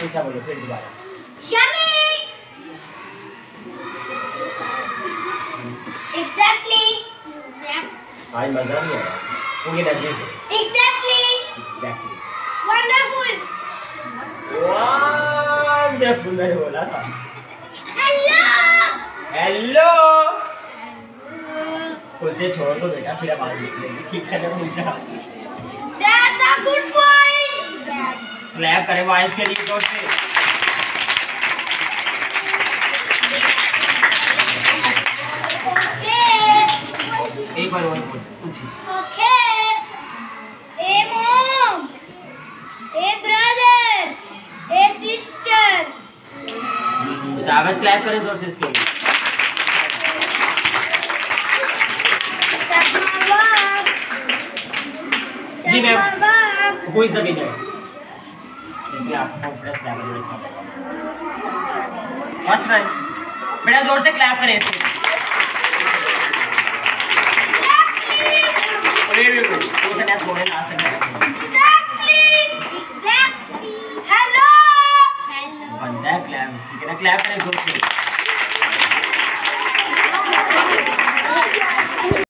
ऊंचा बोलो फिर दोबारा। Exactly. आज मजा नहीं आया पूरी एनर्जी से। Exactly. Wonderful. वंडरफुल मैंने बोला था। Hello. खुद से छोड़ दो बेटा फिर आवाज निकलेगी। ठीक है ना ऊंचा। That's a good point. Clap करें वॉइस के लिए जोर से। एक बार और बोल पूछिए। Okay. Hey mom. Hey brother. Hey sister. शाबाश क्लैप करें जोर से इसके लिए। जी ma'am. Who is the winner? इसमें आपको कॉन्फिडेंस लेवल अच्छा होगा। फर्स्ट वन बेटा जोर से क्लैप करें इसके। Hello. बनता है क्लैप ठीक है ना क्लैप करें जोर से।